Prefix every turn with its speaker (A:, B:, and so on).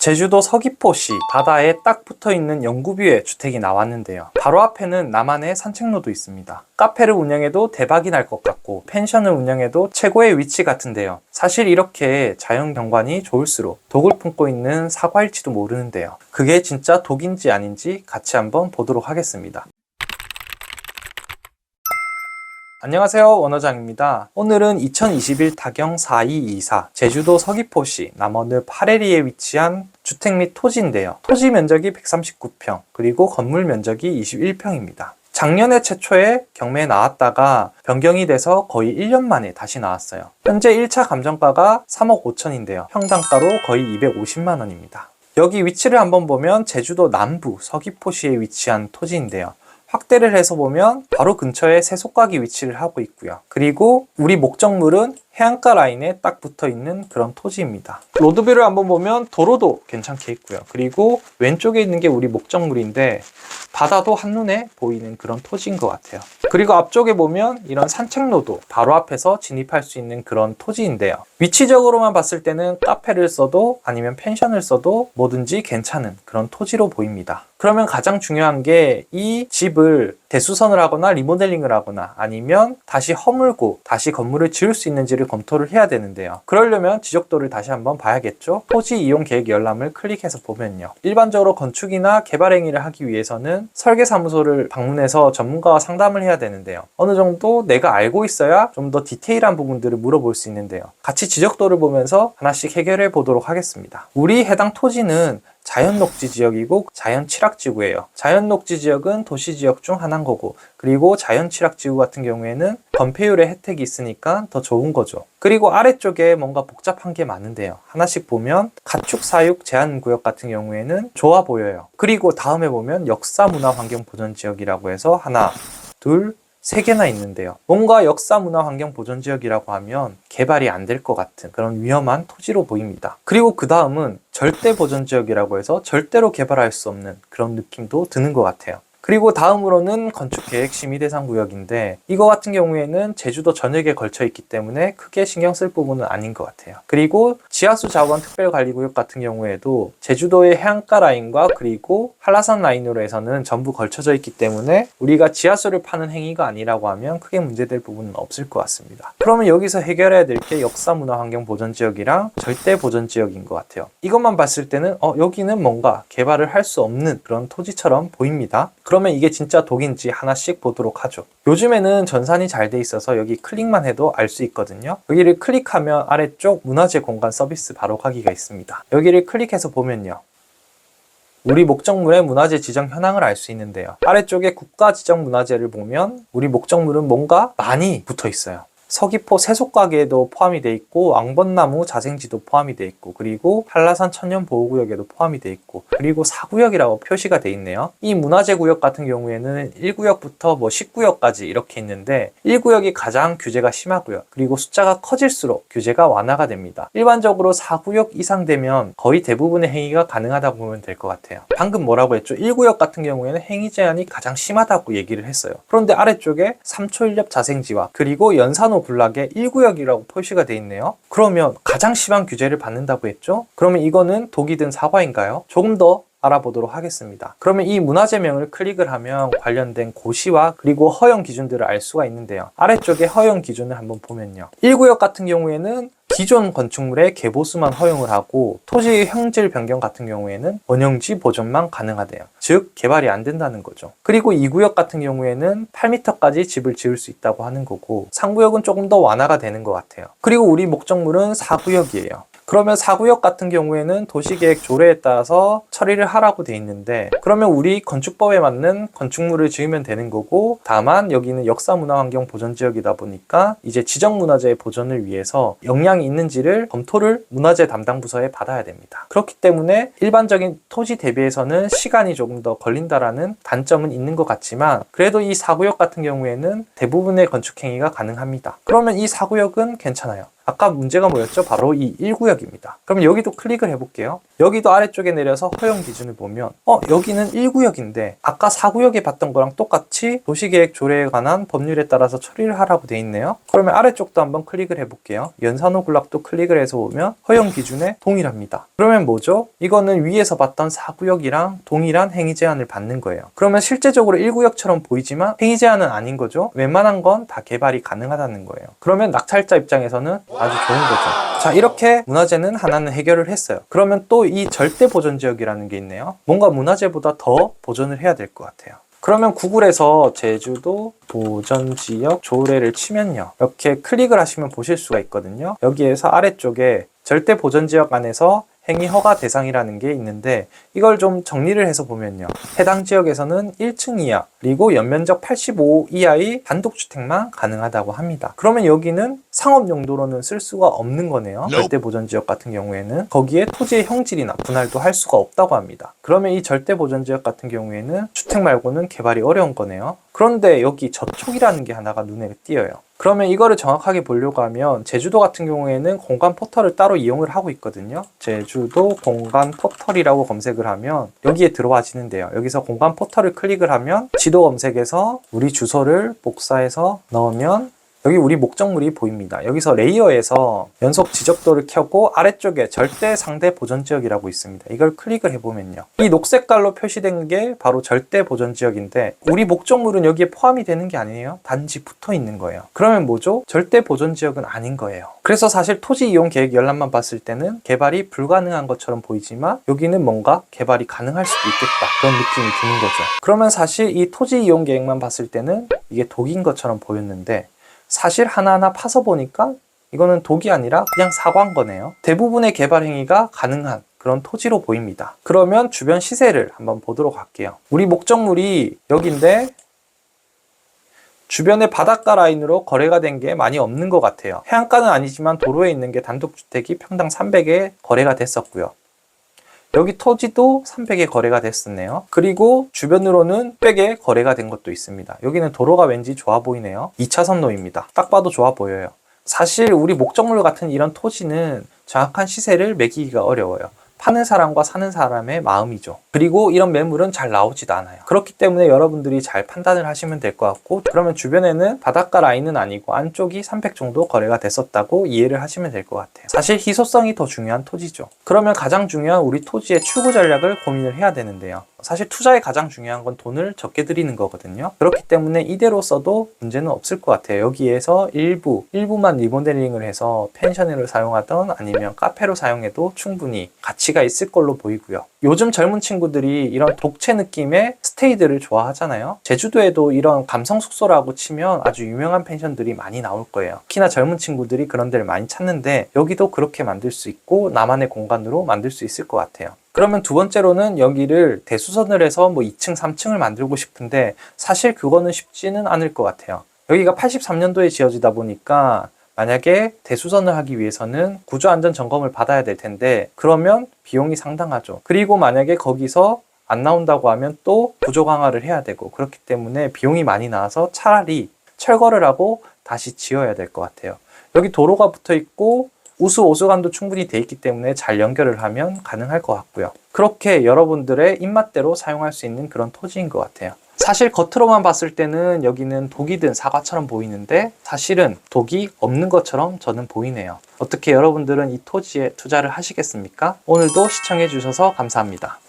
A: 제주도 서귀포시 바다에 딱 붙어있는 영구뷰의 주택이 나왔는데요. 바로 앞에는 나만의 산책로도 있습니다. 카페를 운영해도 대박이 날 것 같고 펜션을 운영해도 최고의 위치 같은데요. 사실 이렇게 자연 경관이 좋을수록 독을 품고 있는 사과일지도 모르는데요. 그게 진짜 독인지 아닌지 같이 한번 보도록 하겠습니다. 안녕하세요, 원어장입니다. 오늘은 2021 타경 4224 제주도 서귀포시 남원읍 파레리에 위치한 주택 및 토지인데요. 토지 면적이 139평, 그리고 건물 면적이 21평입니다. 작년에 최초에 경매에 나왔다가 변경이 돼서 거의 1년 만에 다시 나왔어요. 현재 1차 감정가가 3억 5천인데요. 평당가로 거의 250만 원입니다. 여기 위치를 한번 보면 제주도 남부 서귀포시에 위치한 토지인데요. 확대를 해서 보면 바로 근처에 세속각이 위치를 하고 있고요. 그리고 우리 목적물은 해안가 라인에 딱 붙어 있는 그런 토지입니다. 로드뷰를 한번 보면 도로도 괜찮게 있고요. 그리고 왼쪽에 있는 게 우리 목적물인데 바다도 한눈에 보이는 그런 토지인 것 같아요. 그리고 앞쪽에 보면 이런 산책로도 바로 앞에서 진입할 수 있는 그런 토지인데요. 위치적으로만 봤을 때는 카페를 써도 아니면 펜션을 써도 뭐든지 괜찮은 그런 토지로 보입니다. 그러면 가장 중요한 게 이 집을 대수선을 하거나 리모델링을 하거나 아니면 다시 허물고 다시 건물을 지을 수 있는지를 검토를 해야 되는데요. 그러려면 지적도를 다시 한번 봐야겠죠. 토지 이용 계획 열람을 클릭해서 보면요. 일반적으로 건축이나 개발 행위를 하기 위해서는 설계사무소를 방문해서 전문가와 상담을 해야 되는데요. 어느 정도 내가 알고 있어야 좀 더 디테일한 부분들을 물어볼 수 있는데요. 같이 지적도를 보면서 하나씩 해결해 보도록 하겠습니다. 우리 해당 토지는 자연녹지 지역이고 자연취락지구예요. 자연녹지 지역은 도시지역 중 하나인 거고, 그리고 자연취락지구 같은 경우에는 건폐율의 혜택이 있으니까 더 좋은 거죠. 그리고 아래쪽에 뭔가 복잡한 게 많은데요. 하나씩 보면 가축 사육 제한구역 같은 경우에는 좋아 보여요. 그리고 다음에 보면 역사문화환경보전지역이라고 해서 하나, 둘, 3개나 있는데요. 뭔가 역사문화환경보전지역이라고 하면 개발이 안 될 것 같은 그런 위험한 토지로 보입니다. 그리고 그 다음은 절대보전지역이라고 해서 절대로 개발할 수 없는 그런 느낌도 드는 것 같아요. 그리고 다음으로는 건축계획 심의대상구역인데 이거 같은 경우에는 제주도 전역에 걸쳐 있기 때문에 크게 신경 쓸 부분은 아닌 것 같아요. 그리고 지하수 자원 특별관리구역 같은 경우에도 제주도의 해안가 라인과 그리고 한라산 라인으로 해서는 전부 걸쳐져 있기 때문에 우리가 지하수를 파는 행위가 아니라고 하면 크게 문제될 부분은 없을 것 같습니다. 그러면 여기서 해결해야 될 게 역사문화환경보전지역이랑 절대보전지역인 것 같아요. 이것만 봤을 때는 여기는 뭔가 개발을 할 수 없는 그런 토지처럼 보입니다. 그러면 이게 진짜 독인지 하나씩 보도록 하죠. 요즘에는 전산이 잘 돼 있어서 여기 클릭만 해도 알 수 있거든요. 여기를 클릭하면 아래쪽 문화재 공간 서비스 바로 가기가 있습니다. 여기를 클릭해서 보면요. 우리 목적물의 문화재 지정 현황을 알 수 있는데요. 아래쪽에 국가 지정 문화재를 보면 우리 목적물은 뭔가 많이 붙어 있어요. 서귀포 세속가게에도 포함이 돼 있고 왕벚나무 자생지도 포함이 돼 있고 그리고 한라산 천연보호구역에도 포함이 돼 있고 그리고 4구역이라고 표시가 돼 있네요. 이 문화재구역 같은 경우에는 1구역부터 10구역까지 이렇게 있는데 1구역이 가장 규제가 심하고요. 그리고 숫자가 커질수록 규제가 완화가 됩니다. 일반적으로 4구역 이상 되면 거의 대부분의 행위가 가능하다고 보면 될 것 같아요. 방금 뭐라고 했죠? 1구역 같은 경우에는 행위 제한이 가장 심하다고 얘기를 했어요. 그런데 아래쪽에 삼초인렵 자생지와 그리고 연산호 군락에 1구역이라고 표시가 되어 있네요. 그러면 가장 심한 규제를 받는다고 했죠? 그러면 이거는 독이 든 사과인가요? 조금 더 알아보도록 하겠습니다. 그러면 이 문화재명을 클릭을 하면 관련된 고시와 그리고 허용 기준들을 알 수가 있는데요. 아래쪽에 허용 기준을 한번 보면요. 1구역 같은 경우에는 기존 건축물의 개보수만 허용을 하고 토지의 형질 변경 같은 경우에는 원형지 보존만 가능하대요. 즉 개발이 안 된다는 거죠. 그리고 2구역 같은 경우에는 8m까지 집을 지을 수 있다고 하는 거고 3구역은 조금 더 완화가 되는 것 같아요. 그리고 우리 목적물은 4구역이에요. 그러면 4구역 같은 경우에는 도시계획 조례에 따라서 처리를 하라고 돼 있는데 그러면 우리 건축법에 맞는 건축물을 지으면 되는 거고 다만 여기는 역사문화환경보전지역이다 보니까 이제 지정문화재의 보존을 위해서 영향이 있는지를 검토를 문화재 담당 부서에 받아야 됩니다. 그렇기 때문에 일반적인 토지 대비해서는 시간이 조금 더 걸린다라는 단점은 있는 것 같지만 그래도 이 4구역 같은 경우에는 대부분의 건축행위가 가능합니다. 그러면 이 4구역은 괜찮아요. 아까 문제가 뭐였죠? 바로 이 1구역입니다. 그럼 여기도 클릭을 해볼게요. 여기도 아래쪽에 내려서 허용 기준을 보면 여기는 1구역인데 아까 4구역에 봤던 거랑 똑같이 도시계획 조례에 관한 법률에 따라서 처리를 하라고 돼 있네요. 그러면 아래쪽도 한번 클릭을 해볼게요. 연산호 군락도 클릭을 해서 보면 허용 기준에 동일합니다. 그러면 뭐죠? 이거는 위에서 봤던 4구역이랑 동일한 행위 제한을 받는 거예요. 그러면 실제적으로 1구역처럼 보이지만 행위 제한은 아닌 거죠. 웬만한 건 다 개발이 가능하다는 거예요. 그러면 낙찰자 입장에서는 아주 좋은 거죠. 자, 이렇게 문화재는 하나는 해결을 했어요. 그러면 또 이 절대 보존 지역이라는 게 있네요. 뭔가 문화재보다 더 보존을 해야 될 것 같아요. 그러면 구글에서 제주도 보전지역 조례를 치면요, 이렇게 클릭을 하시면 보실 수가 있거든요. 여기에서 아래쪽에 절대 보전지역 안에서 행위 허가 대상이라는 게 있는데, 이걸 좀 정리를 해서 보면요, 해당 지역에서는 1층 이하 그리고 연면적 85 이하의 단독주택만 가능하다고 합니다. 그러면 여기는 상업 용도로는 쓸 수가 없는 거네요. 절대 보전 지역 같은 경우에는 거기에 토지의 형질이나 분할도 할 수가 없다고 합니다. 그러면 이 절대 보전 지역 같은 경우에는 주택 말고는 개발이 어려운 거네요. 그런데 여기 저촉이라는 게 하나가 눈에 띄어요. 그러면 이거를 정확하게 보려고 하면 제주도 같은 경우에는 공간 포털을 따로 이용을 하고 있거든요. 제주도 공간 포털이라고 검색을 하면 여기에 들어와지는데요. 여기서 공간 포털을 클릭을 하면 지도 검색에서 우리 주소를 복사해서 넣으면 여기 우리 목적물이 보입니다. 여기서 레이어에서 연속 지적도를 켜고 아래쪽에 절대 상대 보전 지역이라고 있습니다. 이걸 클릭을 해보면요, 이 녹색깔로 표시된 게 바로 절대 보전 지역인데 우리 목적물은 여기에 포함이 되는 게 아니에요. 단지 붙어 있는 거예요. 그러면 뭐죠? 절대 보전 지역은 아닌 거예요. 그래서 사실 토지 이용 계획 열람만 봤을 때는 개발이 불가능한 것처럼 보이지만 여기는 뭔가 개발이 가능할 수도 있겠다, 그런 느낌이 드는 거죠. 그러면 사실 이 토지 이용 계획만 봤을 때는 이게 독인 것처럼 보였는데 사실 하나하나 파서 보니까 이거는 독이 아니라 그냥 사과인 거네요. 대부분의 개발 행위가 가능한 그런 토지로 보입니다. 그러면 주변 시세를 한번 보도록 할게요. 우리 목적물이 여기인데 주변에 바닷가 라인으로 거래가 된 게 많이 없는 것 같아요. 해안가는 아니지만 도로에 있는 게 단독주택이 평당 300에 거래가 됐었고요. 여기 토지도 300에 거래가 됐었네요. 그리고 주변으로는 100에 거래가 된 것도 있습니다. 여기는 도로가 왠지 좋아 보이네요. 2차선로입니다. 딱 봐도 좋아 보여요. 사실 우리 목적물 같은 이런 토지는 정확한 시세를 매기기가 어려워요. 파는 사람과 사는 사람의 마음이죠. 그리고 이런 매물은 잘 나오지도 않아요. 그렇기 때문에 여러분들이 잘 판단을 하시면 될 것 같고, 그러면 주변에는 바닷가 라인은 아니고 안쪽이 300 정도 거래가 됐었다고 이해를 하시면 될 것 같아요. 사실 희소성이 더 중요한 토지죠. 그러면 가장 중요한 우리 토지의 출구 전략을 고민을 해야 되는데요, 사실 투자에 가장 중요한 건 돈을 적게 들이는 거거든요. 그렇기 때문에 이대로 써도 문제는 없을 것 같아요. 여기에서 일부만 리모델링을 해서 펜션으로 사용하던 아니면 카페로 사용해도 충분히 가치가 있을 걸로 보이고요. 요즘 젊은 친구들이 이런 독채 느낌의 스테이들을 좋아하잖아요. 제주도에도 이런 감성 숙소라고 치면 아주 유명한 펜션들이 많이 나올 거예요. 특히나 젊은 친구들이 그런 데를 많이 찾는데 여기도 그렇게 만들 수 있고 나만의 공간으로 만들 수 있을 것 같아요. 그러면 두 번째로는 여기를 대수선을 해서 2층, 3층을 만들고 싶은데 사실 그거는 쉽지는 않을 것 같아요. 여기가 83년도에 지어지다 보니까 만약에 대수선을 하기 위해서는 구조안전 점검을 받아야 될 텐데 그러면 비용이 상당하죠. 그리고 만약에 거기서 안 나온다고 하면 또 구조 강화를 해야 되고, 그렇기 때문에 비용이 많이 나와서 차라리 철거를 하고 다시 지어야 될 것 같아요. 여기 도로가 붙어 있고 우수 오수관도 충분히 돼 있기 때문에 잘 연결을 하면 가능할 것 같고요. 그렇게 여러분들의 입맛대로 사용할 수 있는 그런 토지인 것 같아요. 사실 겉으로만 봤을 때는 여기는 독이 든 사과처럼 보이는데 사실은 독이 없는 것처럼 저는 보이네요. 어떻게 여러분들은 이 토지에 투자를 하시겠습니까? 오늘도 시청해 주셔서 감사합니다.